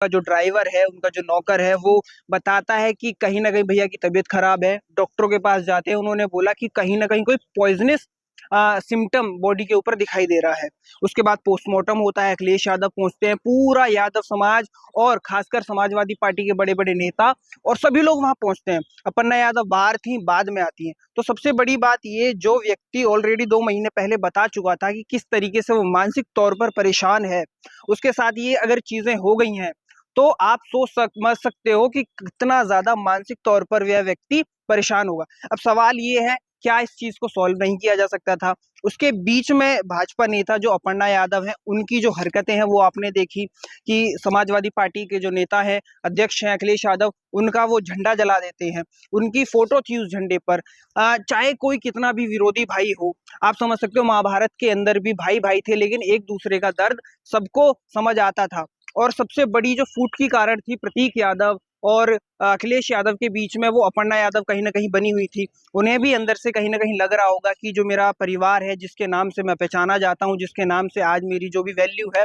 का जो ड्राइवर है, उनका जो नौकर है, वो बताता है कि कहीं न कहीं भैया की तबीयत खराब है। डॉक्टरों के पास जाते हैं, उन्होंने बोला कि कहीं न कहीं कोई पॉइज़नस सिम्पटम बॉडी के ऊपर दिखाई दे रहा है। उसके बाद पोस्टमार्टम होता है, अखिलेश यादव पहुँचते हैं, पूरा यादव समाज और खासकर समाजवादी पार्टी के बड़े-बड़े नेता और सभी लोग वहाँ पहुँचते हैं। अपर्णा यादव बाहर थीं, बाद में आती हैं। तो सबसे बड़ी बात ये, जो व्यक्ति ऑलरेडी 2 महीने पहले बता चुका था कि किस तरीके से वो मानसिक तौर पर परेशान है, उसके साथ ये अगर चीज़ें हो गई हैं, तो आप सोच समझ सकते हो कि कितना ज़्यादा मानसिक तौर पर वह व्यक्ति परेशान होगा। अब सवाल ये है, क्या इस चीज़ को सॉल्व नहीं किया जा सकता था? उसके बीच में भाजपा नेता जो अपर्णा यादव हैं, उनकी जो हरकतें हैं वो आपने देखी कि समाजवादी पार्टी के जो नेता हैं, अध्यक्ष हैं अखिलेश यादव, उनका वो झंडा जला देते हैं। उनकी फ़ोटो थी उस झंडे पर। चाहे कोई कितना भी विरोधी भाई हो, आप समझ सकते हो महाभारत के अंदर भी भाई-भाई थे, लेकिन एक-दूसरे का दर्द सबको समझ आता था। और सबसे बड़ी जो फूट की कारण थी प्रतीक यादव और अखिलेश यादव के बीच में, वो अपर्णा यादव कहीं न कहीं बनी हुई थी। उन्हें भी अंदर से कहीं न कहीं लग रहा होगा कि जो मेरा परिवार है, जिसके नाम से मैं पहचाना जाता हूँ, जिसके नाम से आज मेरी जो भी वैल्यू है,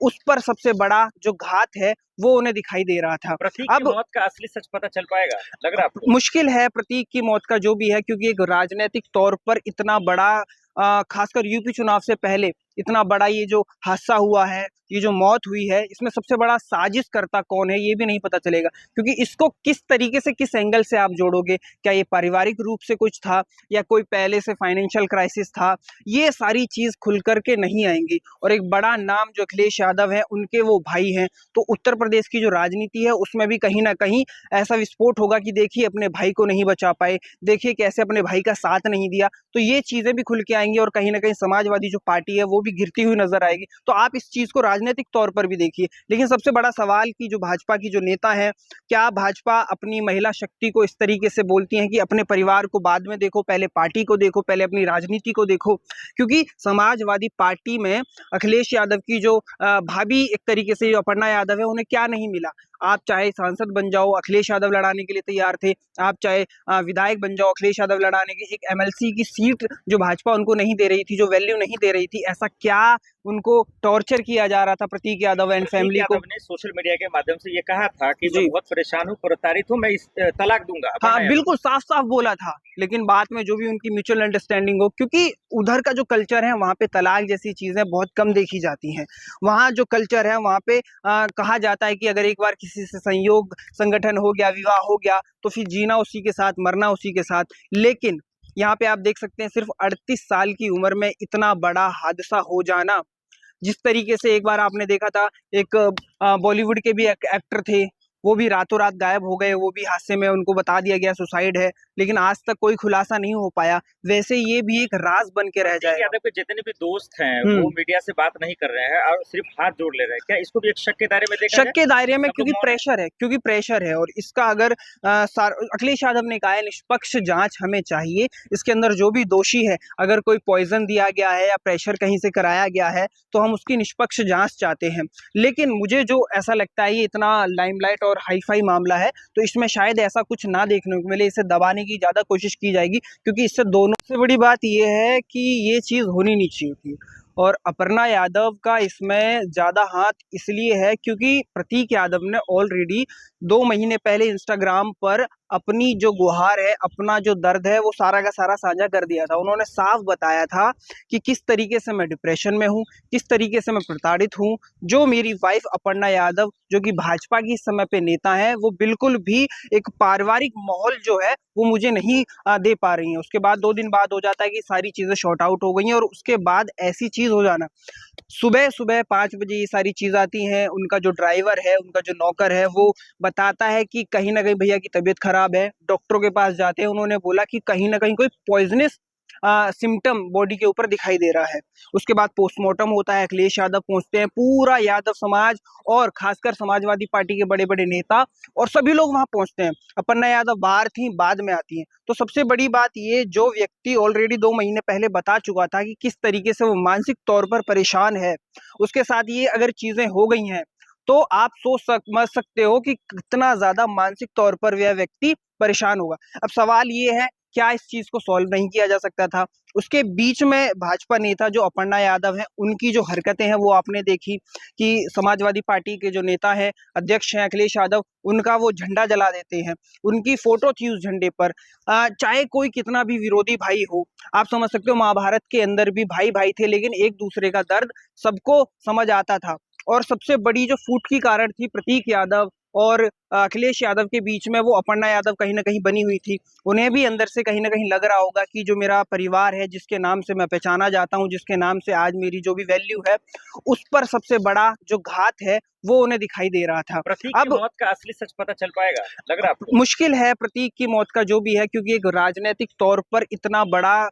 उस पर सबसे बड़ा जो घात है, वो उन्हें दिखाई दे रहा था। प्रतीक की अब मौत का असली सच पता चल पाएगा, लग रहा है आपको? मुश्किल है प्रतीक की मौत का जो भी है, क्योंकि एक राजनैतिक तौर पर इतना बड़ा खासकर यूपी चुनाव से पहले इतना बड़ा ये जो हादसा हुआ है, ये जो मौत हुई है, इसमें सबसे बड़ा साजिशकर्ता कौन है, ये भी नहीं पता चलेगा। क्योंकि इसको किस तरीके से, किस एंगल से आप जोड़ोगे? क्या ये पारिवारिक रूप से कुछ था या कोई पहले से फाइनेंशियल क्राइसिस था? ये सारी चीज़ खुल कर के नहीं आएँगी। और एक बड़ा नाम जो अखिलेश यादव हैं, उनके वो भाई हैं, तो उत्तर प्रदेश की जो राजनीति है, उसमें भी कहीं न कहीं ऐसा विस्फोट होगा कि देखिए अपने भाई को नहीं बचा पाए, देखिए कैसे अपने भाई का साथ नहीं दिया। तो ये चीज़ें भी खुल के आएँगी और कहीं न कहीं समाजवादी जो पार्टी है, वो भी गिरती हुई नज़र आएगी। तो आप इस चीज़ को राजनीतिक तौर पर भी देखिए। लेकिन सबसे बड़ा सवाल कि जो भाजपा की जो नेता हैं, क्या भाजपा अपनी महिला शक्ति को इस तरीके से बोलती हैं कि अपने परिवार को बाद में देखो, पहले पार्टी को देखो, पहले अपनी राजनीति को देखो? क्योंकि समाजवादी पार्टी में अखिलेश यादव की जो भाभी एक तरीके से जो अपर्णा यादव है, उन्हें क्या नहीं मिला? आप चाहे सांसद बन जाओ, अखिलेश यादव लड़ाने के लिए तैयार थे। आप चाहे विधायक बन जाओ, अखिलेश यादव लड़ाने की एक एमएलसी की सीट जो भाजपा उनको नहीं दे रही थी, जो वैल्यू नहीं दे रही थी, ऐसा क्या उनको टॉर्चर किया जा रहा था प्रतीक यादव एंड प्रतीक फैमिली को? यादव ने सोशल मीडिया के माध्यम से ये कहा था कि मैं जी। बहुत परेशान हूँ, प्रताड़ित हूँ, मैं इस तलाक दूँगा, हाँ, अपर्णा यादव। बिल्कुल साफ-साफ बोला था, लेकिन बाद में जो भी उनकी म्यूचुअल अंडरस्टैंडिंग हो, क्योंकि उधर का जो कल्चर है, वहाँ पे तलाक जैसी चीज़ें बहुत कम देखी जाती हैं। वहाँ जो कल्चर है, वहाँ पे कहा जाता है कि अगर एक बार किसी से संयोग संगठन हो गया, विवाह हो गया, तो फिर जीना उसी के साथ, मरना उसी के साथ। लेकिन यहाँ पे आप देख सकते हैं, सिर्फ़ 38 साल की उम्र में इतना बड़ा हादसा हो जाना, जिस तरीके से एक बार आपने देखा था, एक बॉलीवुड के भी एक एक्टर थे, वो भी रातों-रात गायब हो गए, वो भी हादसे में उनको बता दिया गया सुसाइड है, लेकिन आज तक कोई खुलासा नहीं हो पाया। वैसे ये भी एक राज़ बन के रह प्रतीक जाएगा। यादव के जितने भी दोस्त हैं, वो हुँ। मीडिया से बात नहीं कर रहे हैं और सिर्फ हाथ जोड़ ले रहे हैं। क्या इसको भी एक शक के दायरे में देखा शक जाए? के दायरे में, सब लोग क्योंकि मौन हैं। प्रेशर है और इसका अगर अखिलेश यादव ने कहा है निष्पक्ष जाँच हमें चाहिए, इसके अंदर जो भी दोषी है, अगर कोई पॉइज़न दिया गया है या प्रेशर कहीं से कराया गया है, तो हम उसकी निष्पक्ष जाँच चाहते हैं। लेकिन मुझे जो ऐसा लगता है, ये इतना लाइमलाइट और हाई-फाई मामला है, तो इसमें शायद ऐसा कुछ ना देखने को मिले, इसे दबाने की ज़्यादा कोशिश की जाएगी, क्योंकि इससे दोनों से बड़ी बात ये है कि ये चीज़ होनी नहीं चाहिए थी। और अपर्णा यादव का इसमें ज़्यादा हाथ इसलिए है क्योंकि प्रतीक यादव ने ऑलरेडी 2 महीने पहले इंस्टाग्राम पर अपनी जो गुहार है, अपना जो दर्द है, वो सारा का सारा साझा कर दिया था। उन्होंने साफ बताया था कि किस तरीके से मैं डिप्रेशन में हूँ, किस तरीके से मैं प्रताड़ित हूँ। जो मेरी वाइफ़ अपर्णा यादव, जो कि भाजपा की इस समय पे नेता हैं, वो बिल्कुल भी एक पारिवारिक माहौल जो है, वो मुझे नहीं दे पा रही हैं। उसके बाद 2 दिन बाद हो जाता है कि सारी चीज़ें सॉर्ट आउट हो गई हैं और उसके बाद ऐसी चीज़ हो जाना, सुबह-सुबह 5 बजे ये सारी चीज़ आती हैं, उनका जो ड्राइवर है, उनका जो नौकर है, वो बताता है कि कहीं न कहीं भैया की तबीयत खराब है। डॉक्टरों के पास जाते हैं, उन्होंने बोला कि कहीं न कहीं कोई पॉइज़नस सिम्पटम बॉडी के ऊपर दिखाई दे रहा है। उसके बाद पोस्टमार्टम होता है, अखिलेश यादव पहुँचते हैं, पूरा यादव समाज और खासकर समाजवादी पार्टी के बड़े-बड़े नेता और सभी लोग वहाँ पहुँचते हैं। अपर्णा यादव बाहर थीं, बाद में आती हैं। तो सबसे बड़ी बात ये, जो व्यक्ति ऑलरेडी 2 महीने पहले बता चुका था कि किस तरीके से वो मानसिक तौर पर परेशान है, उसके साथ ये अगर चीज़ें हो गई हैं, तो आप सोच समझ सकते हो कि कितना ज़्यादा मानसिक तौर पर वह व्यक्ति परेशान होगा। अब सवाल ये है, क्या इस चीज को सॉल्व नहीं किया जा सकता था? उसके बीच में भाजपा नेता जो अपर्णा यादव है, उनकी जो हरकतें हैं वो आपने देखी कि समाजवादी पार्टी के जो नेता है, अध्यक्ष हैं अखिलेश यादव, उनका वो झंडा जला देते हैं, उनकी फोटो थी उस झंडे पर। चाहे कोई कितना भी विरोधी भाई हो, आप समझ सकते हो महाभारत के अंदर भी भाई भाई थे, लेकिन एक दूसरे का दर्द सबको समझ आता था। और सबसे बड़ी जो फूट की कारण थी प्रतीक यादव और अखिलेश यादव के बीच में, वो अपर्णा यादव कहीं ना कहीं बनी हुई थी। उन्हें भी अंदर से कहीं ना कहीं लग रहा होगा कि जो मेरा परिवार है, जिसके नाम से मैं पहचाना जाता हूँ, जिसके नाम से आज मेरी जो भी वैल्यू है, उस पर सबसे बड़ा जो घात है वो उन्हें दिखाई दे रहा था। प्रतीक की मौत का असली सच पता चल पाएगा, लग रहा है आपको? मुश्किल है प्रतीक की मौत का जो भी है, क्योंकि एक राजनीतिक तौर पर इतना बड़ा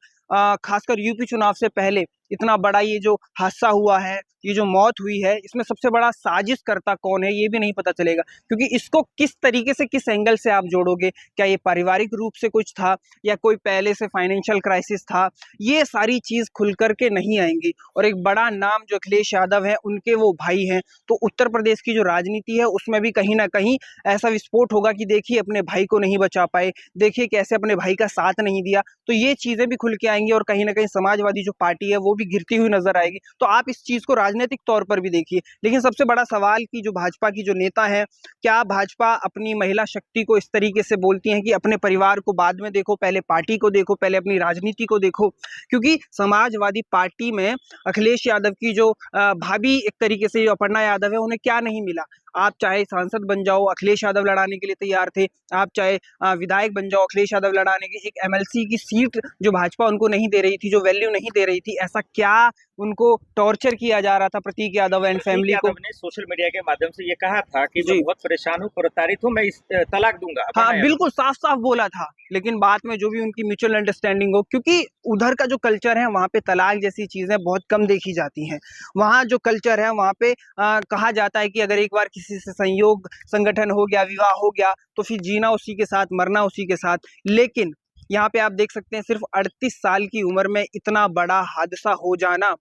खासकर यूपी चुनाव से पहले इतना बड़ा ये जो हादसा हुआ है, ये जो मौत हुई है, इसमें सबसे बड़ा साजिशकर्ता कौन है ये भी नहीं पता चलेगा, क्योंकि इसको किस तरीके से, किस एंगल से आप जोड़ोगे। क्या ये पारिवारिक रूप से कुछ था या कोई पहले से फाइनेंशियल क्राइसिस था? ये सारी चीज खुल करके नहीं आएंगी। और एक बड़ा नाम जो अखिलेश यादव है, उनके वो भाई हैं, तो उत्तर प्रदेश की जो राजनीति है उसमें भी कहीं ना कहीं ऐसा विस्फोट होगा कि देखिए अपने भाई को नहीं बचा पाए, देखिए कैसे अपने भाई का साथ नहीं दिया। तो ये चीजें भी खुल के आएंगी और कहीं ना कहीं समाजवादी जो पार्टी है वो भी गिरती हुई नजर आएगी। तो आप इस चीज को राजनीतिक तौर पर भी देखिए। लेकिन सबसे बड़ा सवाल कि जो भाजपा की जो नेता है, क्या भाजपा अपनी महिला शक्ति को इस तरीके से बोलती हैं कि अपने परिवार को बाद में देखो, पहले पार्टी को देखो, पहले अपनी राजनीति को देखो? क्योंकि समाजवादी पार्टी में अखिलेश यादव की जो भाभी एक तरीके से जो अपर्णा यादव है, उन्हें क्या नहीं मिला? आप चाहे सांसद बन जाओ, अखिलेश यादव लड़ाने के लिए तैयार थे। आप चाहे विधायक बन जाओ, अखिलेश यादव लड़ाने की एक एमएलसी की सीट जो भाजपा उनको नहीं दे रही थी, जो वैल्यू नहीं दे रही थी, ऐसा क्या उनको टॉर्चर किया जा रहा था प्रतीक यादव एंड फैमिली को? ने सोशल मीडिया के माध्यम से ये कहा था कि मैं जी बहुत परेशान हूँ, प्रताड़ित हूँ, मैं इस तलाक दूंगा। हाँ, अपर्णा यादव बिल्कुल साफ साफ बोला था। लेकिन बाद में जो भी उनकी म्यूचुअल अंडरस्टैंडिंग हो, क्योंकि उधर का जो कल्चर है वहाँ पे तलाक जैसी चीजें बहुत कम देखी जाती हैं। वहाँ जो कल्चर है वहाँ पे कहा जाता है कि अगर एक बार किसी से संयोग संगठन हो गया, विवाह हो गया, तो फिर जीना उसी के साथ, मरना उसी के साथ। लेकिन यहाँ पे आप देख सकते हैं सिर्फ 38 साल की उम्र में इतना बड़ा हादसा हो जाना।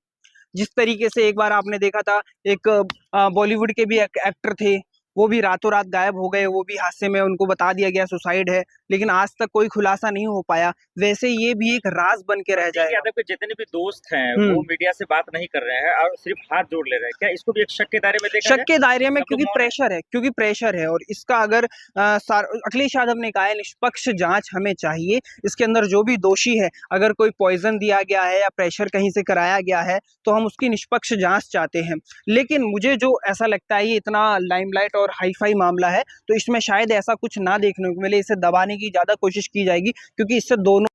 जिस तरीके से एक बार आपने देखा था, एक बॉलीवुड के भी एक एक्टर थे, वो भी रातों रात गायब हो गए, वो भी हादसे में उनको बता दिया गया सुसाइड है, लेकिन आज तक कोई खुलासा नहीं हो पाया। वैसे ये भी एक राज बन के रह जाएगा। यादव के जितने भी दोस्त हैं वो मीडिया से बात नहीं कर रहे हैं और सिर्फ हाथ जोड़ ले रहे हैं, क्या इसको भी एक शक के दायरे में देखा शक के दायरे में? क्योंकि है? प्रेशर है। और इसका अगर अखिलेश यादव ने कहा है निष्पक्ष जांच हमें चाहिए, इसके अंदर जो भी दोषी है, अगर कोई पॉइजन दिया गया है या प्रेशर कहीं से कराया गया है, तो हम उसकी निष्पक्ष जांच चाहते हैं। लेकिन मुझे जो ऐसा लगता है, ये इतना लाइमलाइट और हाई फाई मामला है, तो इसमें शायद ऐसा कुछ ना देखने को मिले, इसे दबाने की ज्यादा कोशिश की जाएगी, क्योंकि इससे दोनों